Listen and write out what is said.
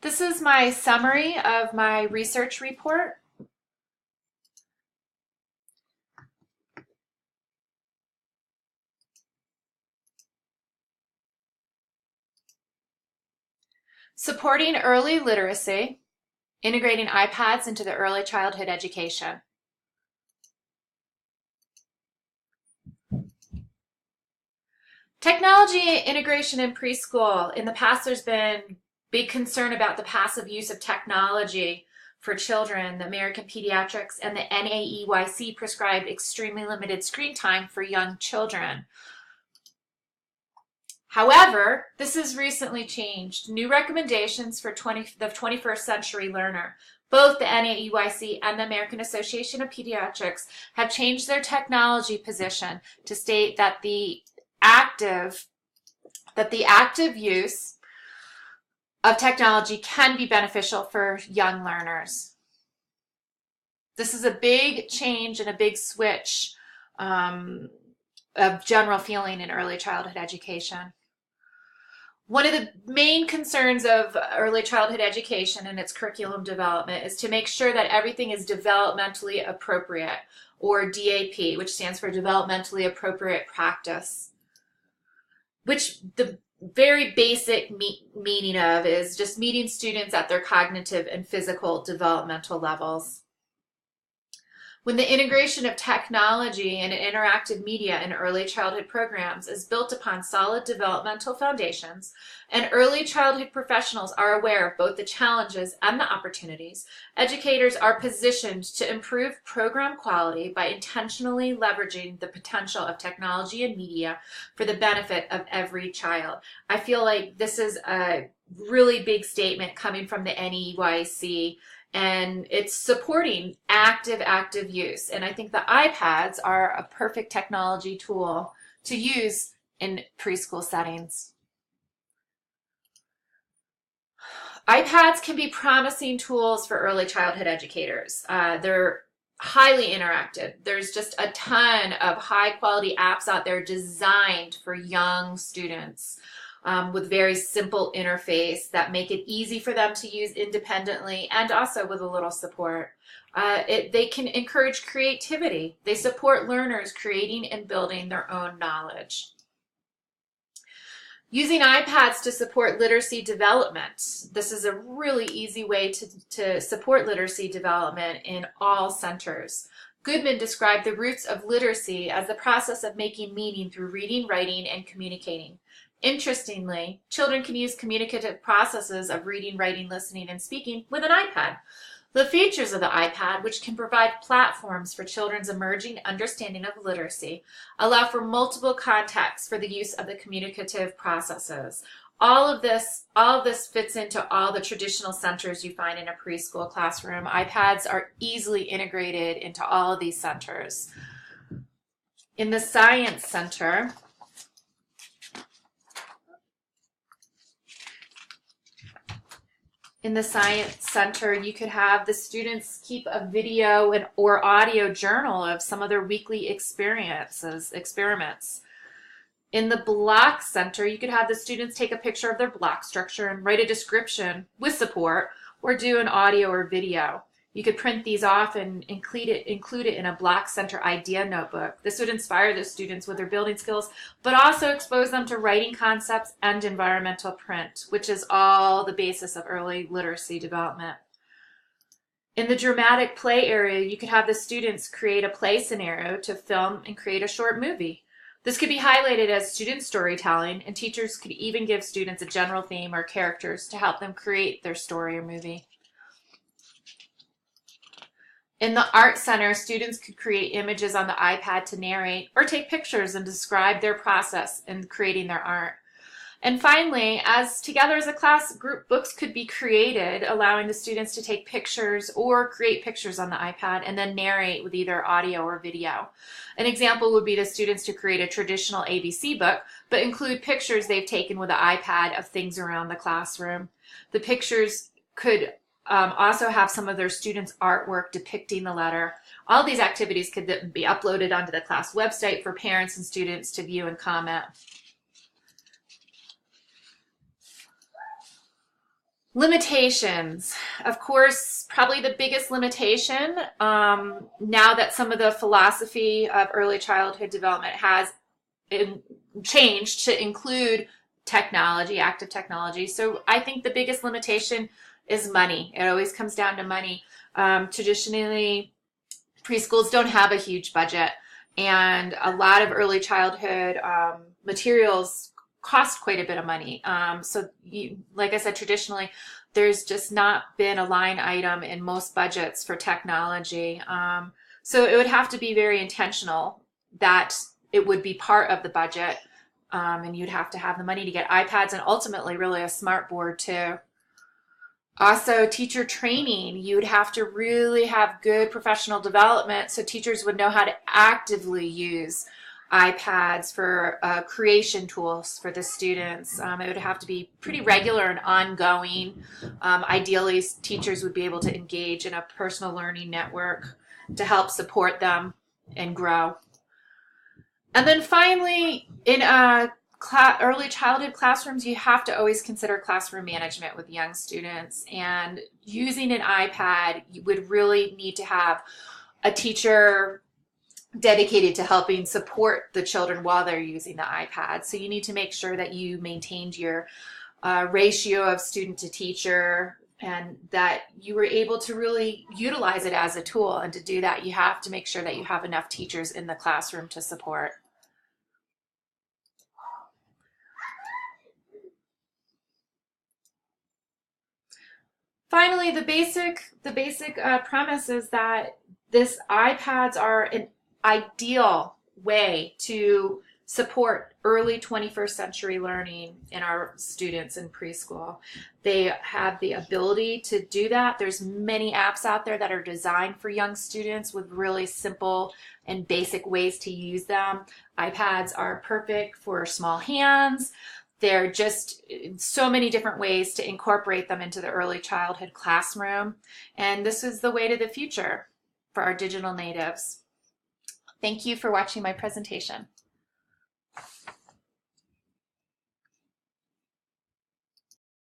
This is my summary of my research report. Supporting early literacy, integrating iPads into the early childhood education. Technology integration in preschool. In the past, there's been big concern about the passive use of technology for children. The American Pediatrics and the NAEYC prescribed extremely limited screen time for young children. However, this has recently changed. New recommendations for the 21st century learner. Both the NAEYC and the American Association of Pediatrics have changed their technology position to state that the active use of technology can be beneficial for young learners. This is a big change and a big switch of general feeling in early childhood education. One of the main concerns of early childhood education and its curriculum development is to make sure that everything is developmentally appropriate, or DAP, which stands for developmentally appropriate practice, which the very basic meaning of is just meeting students at their cognitive and physical developmental levels. When the integration of technology and interactive media in early childhood programs is built upon solid developmental foundations, and early childhood professionals are aware of both the challenges and the opportunities, educators are positioned to improve program quality by intentionally leveraging the potential of technology and media for the benefit of every child. I feel like this is a really big statement coming from the NAEYC, and it's supporting active use. And I think the iPads are a perfect technology tool to use in preschool settings. iPads can be promising tools for early childhood educators. They're highly interactive. There's just a ton of high quality apps out there designed for young students. With very simple interface that make it easy for them to use independently and also with a little support. They can encourage creativity. They support learners creating and building their own knowledge. Using iPads to support literacy development. This is a really easy way to support literacy development in all centers. Goodman described the roots of literacy as the process of making meaning through reading, writing, and communicating. Interestingly, children can use communicative processes of reading, writing, listening, and speaking with an iPad. The features of the iPad, which can provide platforms for children's emerging understanding of literacy, allow for multiple contexts for the use of the communicative processes. All of this fits into all the traditional centers you find in a preschool classroom. iPads are easily integrated into all of these centers. In the Science Center, you could have the students keep a video or audio journal of some of their weekly experiments. In the Block Center, you could have the students take a picture of their block structure and write a description with support, or do an audio or video. You could print these off and include it in a Block Center idea notebook. This would inspire the students with their building skills, but also expose them to writing concepts and environmental print, which is all the basis of early literacy development. In the dramatic play area, you could have the students create a play scenario to film and create a short movie. This could be highlighted as student storytelling, and teachers could even give students a general theme or characters to help them create their story or movie. In the Art Center, students could create images on the iPad to narrate or take pictures and describe their process in creating their art. And finally, together as a class, group books could be created, allowing the students to take pictures or create pictures on the iPad and then narrate with either audio or video. An example would be the students to create a traditional ABC book, but include pictures they've taken with the iPad of things around the classroom. The pictures could also have some of their students' artwork depicting the letter. All these activities could then be uploaded onto the class website for parents and students to view and comment. Limitations. Of course, probably the biggest limitation, now that some of the philosophy of early childhood development has changed to include technology, active technology. So I think the biggest limitation is money. It always comes down to money. Traditionally, preschools don't have a huge budget, and a lot of early childhood materials cost quite a bit of money. Like I said, traditionally, there's just not been a line item in most budgets for technology. So it would have to be very intentional that it would be part of the budget, and you'd have to have the money to get iPads and ultimately really a smart board too. Also, teacher training. You'd have to really have good professional development so teachers would know how to actively use iPads for creation tools for the students. It would have to be pretty regular and ongoing. Ideally, teachers would be able to engage in a personal learning network to help support them and grow. And then finally, in early childhood classrooms, you have to always consider classroom management with young students. And using an iPad, you would really need to have a teacher dedicated to helping support the children while they're using the iPad. So you need to make sure that you maintained your ratio of student to teacher, and that you were able to really utilize it as a tool. And to do that, you have to make sure that you have enough teachers in the classroom to support. Finally, the basic premise is that iPads are an ideal way to support early 21st century learning in our students in preschool. They have the ability to do that. There's many apps out there that are designed for young students with really simple and basic ways to use them. iPads are perfect for small hands. They're just so many different ways to incorporate them into the early childhood classroom. And this is the way to the future for our digital natives. Thank you for watching my presentation.